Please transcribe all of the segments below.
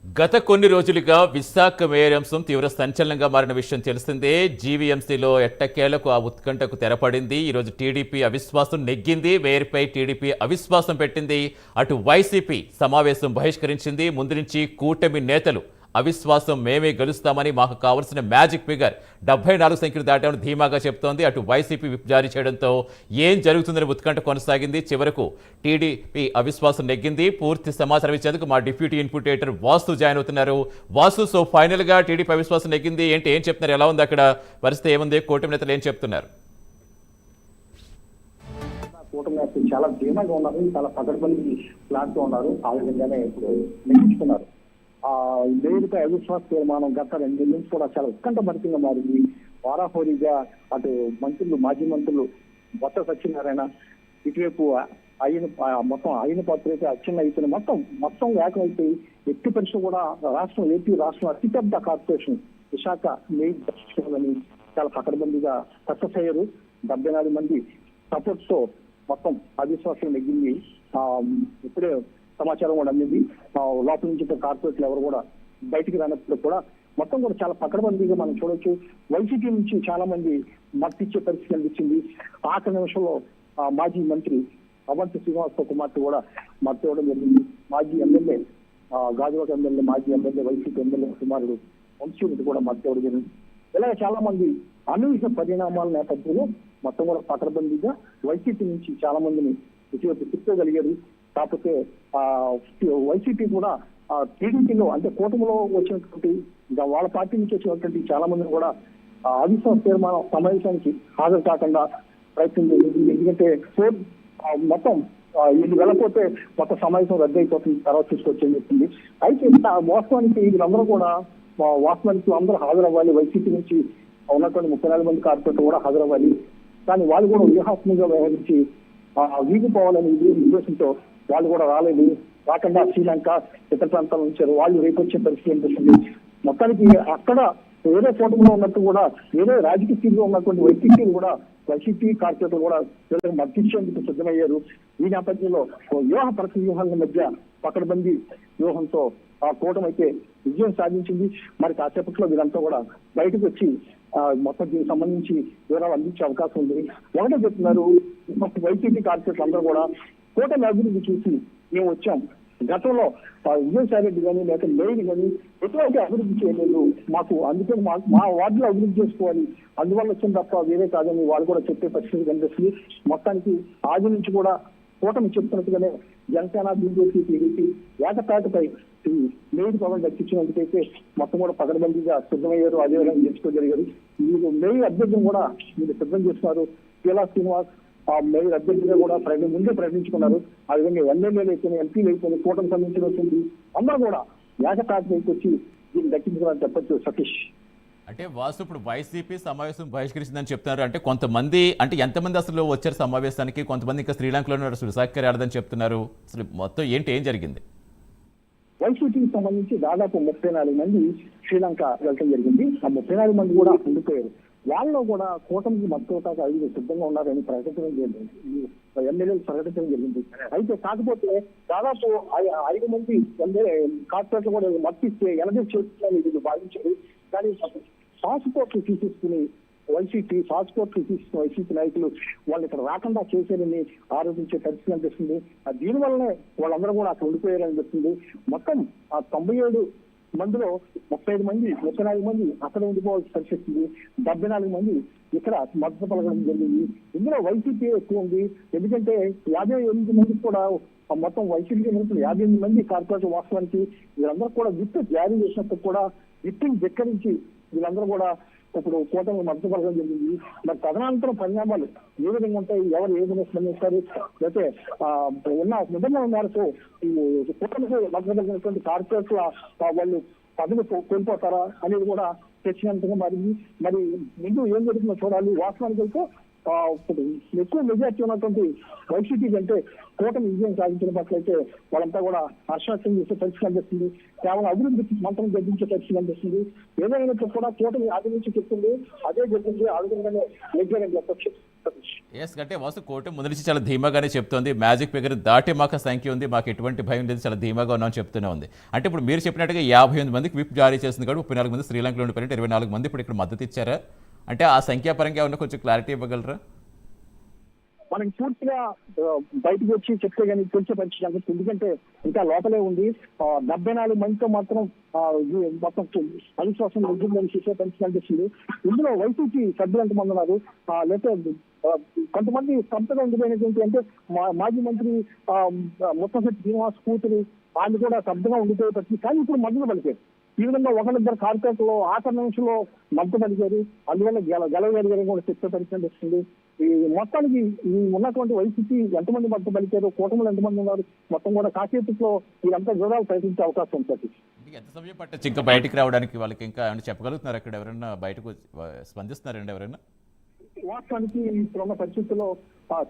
గత కొన్ని రోజులుగా విశాఖ మేయర్ అంశం తీవ్ర సంచలనంగా మారిన విషయం తెలిసిందే. జీవీఎంసీలో ఎట్టకేలకు ఆ ఉత్కంఠకు తెరపడింది. ఈరోజు టీడీపీ అవిశ్వాసం నెగ్గింది. మేయర్పై టీడీపీ అవిశ్వాసం పెట్టింది. అటు వైసీపీ సమావేశం బహిష్కరించింది. ముందు నుంచి కూటమి నేతలు అవిశ్వాసం మేమే గెలుస్తామని, మాకు కావలసిన మ్యాజిక్ ఫిగర్ 74 సంఖ్యలు దాటామని ధీమాగా చెప్తోంది. అటు వైసీపీ విప్ జారీ చేయడంతో ఏం జరుగుతుందని ఉత్కంఠ కొనసాగింది. చివరకు టీడీపీ అవిశ్వాసం నెగ్గింది. పూర్తి సమాచారం ఇచ్చేందుకు మా deputy input editor Vasu join అవుతున్నారు. వాసు, సో ఫైనల్ గా టీడీపీ అవిశ్వాసం నెగ్గింది. ఏం చెప్తున్నారు? ఎలా ఉంది అక్కడ పరిస్థితి? ఏముంది? కూటమి నేతలు ఏం చెప్తున్నారు? కూటమి నేతలు చాలా ధీమాగా ఉన్నారు, చాలా పకడ్బందీ ప్లాన్ తో ఉన్నారు. ఆ విధంగానే ఇప్పుడు నిర్మించుకున్నారు. మేయర్పై అవిశ్వాస తీర్మానం గత 2 నెలల నుంచి కూడా చాలా ఉత్కంఠభరితంగా మారింది. వారాహోరీగా అటు మంత్రులు, మాజీ మంత్రులు బొత్స సత్యనారాయణ, ఇటువైపు మొత్తం అయిన పాత్ర అచ్చెన్నాయుడు మొత్తం ఏకమైపోయి ఎట్టి పరిస్థితి కూడా ఏపీ రాష్ట్రం అతిపెద్ద కార్పొరేషన్ విశాఖ మేయర్ అని చాలా పకడ్బందీగా సక్సెస్ అయ్యారు. 74 మంది సపోర్ట్ తో మొత్తం అవిశ్వాసం నెగ్గింది. ఇప్పుడే సమాచారం కూడా అందింది. లోపల నుంచి కార్పొరేట్లు ఎవరు కూడా బయటికి రానప్పుడు కూడా మొత్తం కూడా చాలా పకడ్బందీగా మనం చూడొచ్చు. వైసీపీ నుంచి చాలా మంది మద్దతిచ్చే పరిస్థితి కనిపించింది. ఆఖరి నిమిషంలో మాజీ మంత్రి అవంతి శ్రీనివాసరావు కుమార్తె కూడా మద్దతు ఇవ్వడం జరిగింది. మాజీ ఎమ్మెల్యే గాజువాక ఎమ్మెల్యే, మాజీ ఎమ్మెల్యే, వైసీపీ ఎమ్మెల్యే కుమారుడు వంశీరెడ్డి కూడా మద్దతు ఇవ్వడం జరిగింది. ఇలాగ చాలా మంది అనూహ్య పరిణామాల నేపథ్యంలో మొత్తం కూడా పకడ్బందీగా వైసీపీ నుంచి చాలా మందిని ఇటీవల తిప్పుకోగలిగారు. కాకపోతే వైసీపీ కూడా టీడీపీలో అంటే కూటమిలో వచ్చినటువంటి వాళ్ళ పార్టీ నుంచి వచ్చినటువంటి చాలా మందిని కూడా అవిశ్వాస తీర్మానం సమావేశానికి హాజరు కాకుండా ప్రయత్నం చేసింది. ఎందుకంటే మొత్తం ఇది వెళ్ళకపోతే మొత్తం సమావేశం రద్దు అయిపోతుంది, తర్వాత తీసుకొచ్చేది చెప్తుంది. అయితే వాస్తవానికి వీళ్ళందరూ కూడా అందరూ హాజరవ్వాలి. వైసీపీ నుంచి ఉన్నటువంటి 34 మంది కార్పొరేటర్ కూడా హాజరవ్వాలి. కానీ వాళ్ళు కూడా వ్యూహాత్మకంగా వ్యవహరించి వీగిపోవాలని ఉద్దేశంతో వాళ్ళు కూడా రాలేదు. రాకుండా శ్రీలంక, ఇతర ప్రాంతాల నుంచి వాళ్ళు రేపు వచ్చే పరిస్థితి అనిపిస్తుంది. మొత్తానికి అక్కడ వేరే కూటమిలో ఉన్నట్టు కూడా వేరే రాజకీయ స్థితిలో ఉన్నటువంటి వైసీపీ కార్పొరేటర్ కూడా మద్దతిచ్చేందుకు సిద్ధమయ్యారు. ఈ నేపథ్యంలో వ్యూహాల మధ్య పకడ్బందీ వ్యూహంతో ఆ కూటమి అయితే విజయం సాధించింది. మరి కాసేపట్లో వీరంతా కూడా బయటకు వచ్చి మొత్తం దీనికి సంబంధించి వివరాలు అందించే అవకాశం ఉంది. ఒకటే చెప్తున్నారు, వైసీపీ కార్పొరేట్లు అందరూ కూడా కూటమి అభివృద్ధి చూసి మేము వచ్చాం, గతంలో విజయసాయి రెడ్డి కానీ లేకపోతే మేయర్ కానీ ఎటువంటి అభివృద్ధి చేయలేదు, మాకు అందుకని మా వార్డులో అభివృద్ధి చేసుకోవాలి, అందువల్ల వచ్చింది తప్ప వేరే కాదని వాళ్ళు కూడా చెప్పే పరిస్థితి కనిపిస్తుంది. మొత్తానికి ఆది నుంచి కూడా కూటమి చెప్తున్నట్టుగానే జనసేన, బీజేపీ, టీడీపీ ఏకతాటిపై మేయర్ పవన్ దక్కించినందుకైతే మొత్తం కూడా పకడ్బందీగా సిద్ధమయ్యారు. అదేవిధంగా గెలుచుకోగలిగారు. మీరు మేయర్ అభ్యర్థిని కూడా మీరు సిద్ధం చేస్తున్నారు. పీలా శ్రీనివాస్ మేయర్ అభ్యర్థిగా కూడా ముందే ప్రకటించుకున్నారు. ఆ విధంగా ఎమ్మెల్యేలు అయిపోయినాయి, ఎంపీలు అయిపోయినాయి, కూటమి సంబంధించిన వచ్చింది, అందరూ కూడా ఏకతాటిపైకి వచ్చి దీన్ని దక్కించుకోవాలని చెప్పొచ్చు. సతీష్, అంటే వాసు, ఇప్పుడు వైసీపీ సమావేశం బహిష్కరించిందని చెప్తున్నారు. అంటే కొంతమంది, అంటే ఎంతమంది అసలు వచ్చారు సమావేశానికి? కొంతమంది ఇంకా శ్రీలంకలో అసలు విశాఖ రాలేదని చెప్తున్నారు. అసలు మొత్తం ఏం జరిగింది? వైసీపీకి సంబంధించి దాదాపు 34 మంది శ్రీలంక వెళ్ళడం జరిగింది. ఆ 34 మంది కూడా ఉండిపోయారు. వాళ్ళలో కూడా కూటమికి మద్దతుగా 5 సిద్ధంగా ఉన్నారని ప్రకటించడం జరిగింది. ఎమ్మెల్యేలు ప్రకటించడం జరిగింది. అయితే కాకపోతే దాదాపు 5 మంది కార్పొరేట్లు కూడా మద్దతిస్తే ఎనభై చేస్తున్నారని వీళ్ళు భావించారు. కానీ పాస్పోర్ట్లు తీసేసుకుని వైసీపీ నాయకులు వాళ్ళు ఇక్కడ రాకుండా చేశారని ఆరోపించే పరిస్థితి అనిపిస్తుంది. దీనివల్లనే వాళ్ళందరూ కూడా అక్కడ ఉండిపోయారని అనిపిస్తుంది. మొత్తం 97 మందిలో 35 మంది 34 మంది అక్కడ ఉండిపోవాల్సిన పరిస్థితి ఉంది. 74 మంది ఇక్కడ మద్దతు పలకడం జరిగింది. ఇందులో వైసీపీ ఎక్కువ ఉంది. ఎందుకంటే 58 మందికి కూడా మొత్తం వైసీపీ 58 మంది కార్పొరేటర్ వాస్తవానికి వీళ్ళందరూ కూడా విప్ జారీ చేసినప్పుడు కూడా విప్పిని ధిక్కరించి వీళ్ళందరూ కూడా ఇప్పుడు కూటమి మద్దతు పలకడం జరిగింది. మరి తదనంతర పరిణామాలు ఏ విధంగా ఉంటాయి, ఎవరు ఏ విధంగా స్పందిస్తారు, లేకపోతే ఉన్న నిబంధనల మేరకు ఈ కూటమికి మద్దతు పలికినటువంటి కార్పొరేట్ల వాళ్ళు పదవి కోల్పోతారా అనేది కూడా చర్చనీయాంశంగా మారింది. మరి ముందు ఏం జరుగుతుందో చూడాలి. వాస్తవానికి అయితే ఇప్పుడు ఎక్కువ మెజార్టీ ఉన్నటువంటి వైసీపీ కంటే కూటమి విజయం సాధించిన పట్లయితే వాళ్ళంతా కూడా హర్షాక్షం చేసే పరిస్థితి కనిపిస్తుంది. కేవలం అభివృద్ధి మంత్రం గర్జించే పరిస్థితి కనిపిస్తుంది. ఏదైనా కూడా కూటమి ఆదరించి చెప్తుంది, అదే గర్జించి ఆ విధంగానే నెగ్గారని చెప్పచ్చు. ఎస్ అంటే వాసు కోర్టు ముందు నుంచి చాలా ధీమాగానే చెప్తోంది. మ్యాజిక్ ఫిగర్ దాటి మాకు సంఖ్య ఉంది, మాకు ఎటువంటి భయం లేదు, చాలా ధీమాగా ఉన్నామని చెప్తూనే ఉంది. అంటే ఇప్పుడు మీరు చెప్పినట్టుగా 58 మందికి విప్ జారీ చేసింది కాబట్టి 34 మంది శ్రీలంకలో ఉండిపోయినట్టు 24 మంది ఇప్పుడు ఇక్కడ మద్దతు ఇచ్చారా? అంటే ఆ సంఖ్యాపరంగా ఏమన్నా కొంచెం క్లారిటీ ఇవ్వగలరా? మనకి పూర్తిగా బయటకు వచ్చి చెప్తే కానీ తెలిసే పరిస్థితి అనిపిస్తుంది. ఎందుకంటే ఇంకా లోపలే ఉంది. 74 మందితో మాత్రం మొత్తం అవిశ్వాసం నెగ్గిందని చూసే పరిస్థితి అనిపిస్తుంది. ఇందులో వైసీపీ సభ్యులు ఎంతమంది ఉన్నారు, లేకపోతే కొంతమంది సంతగా ఉండిపోయినటువంటి అంటే మాజీ మంత్రి ముత్తశెట్టి శ్రీనివాస్ కూతురు వాళ్ళు కూడా శబ్దంగా ఉండిపోయే పరిస్థితి. కానీ ఇప్పుడు మద్దతు పలికారు. ఈ విధంగా ఒకరిద్దరు కార్పొరేట్లో ఆఖరి నిమిషంలో మద్దతు పలికారు. అందువల్ల గెలవగలిగారని కూడా చెప్పే పరిస్థితి వస్తుంది. ఈ మొత్తానికి ఈ ఉన్నటువంటి వైసీపీ ఎంతమంది మద్దతు పలికారు, కూటమిలో ఎంతమంది ఉన్నారు, మొత్తం కూడా కాసేపట్లో వీరంతా వివరాలు ప్రకటించే అవకాశం ఉంటుంది. ఎంత సమయం పట్టచ్చు ఇంకా బయటికి రావడానికి? వాళ్ళకి ఇంకా ఏమైనా చెప్పగలుగుతున్నారు? అక్కడ ఎవరైనా బయటకు స్పందిస్తున్నారండి ఎవరైనా? వాస్తవానికి ఇప్పుడున్న పరిస్థితుల్లో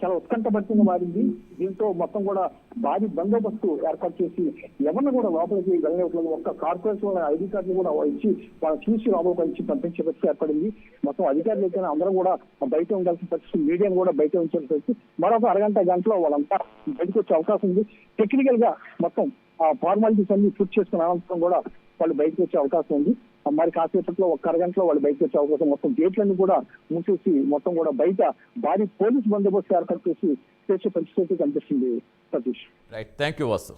చాలా ఉత్కంఠభరితంగా మారింది. దీంతో మొత్తం కూడా భారీ బందోబస్తు ఏర్పాటు చేసి ఎవరిని కూడా లోపలికి వెళ్ళలేదు. ఒక్క కార్పొరేషన్ ఐడి కార్డులు కూడా ఇచ్చి వాళ్ళ చూసి లోపలికి ఇచ్చి పంపించే పరిస్థితి ఏర్పడింది. మొత్తం అధికారులు అయితే అందరూ కూడా బయట ఉండాల్సిన పరిస్థితి, మీడియాను కూడా బయట ఉంచాల్సిన పరిస్థితి. మరొక గంటలో వాళ్ళంతా బయటకు వచ్చే అవకాశం ఉంది. టెక్నికల్ గా మొత్తం ఫార్మాలిటీస్ అన్ని పూర్తి చేసుకున్న అనంతరం కూడా వాళ్ళు బయటకు వచ్చే అవకాశం ఉంది. మరి కాసేపట్లో ఒక్క అరగంటలో వాళ్ళు బయటకు వచ్చే అవకాశం. మొత్తం గేట్లన్నీ కూడా మూసేసి మొత్తం కూడా బయట భారీ పోలీస్ బందోబస్తు ఏర్పాటు చేసి చేసే పరిస్థితి కనిపిస్తుంది. Satish, right, thank you Vasu.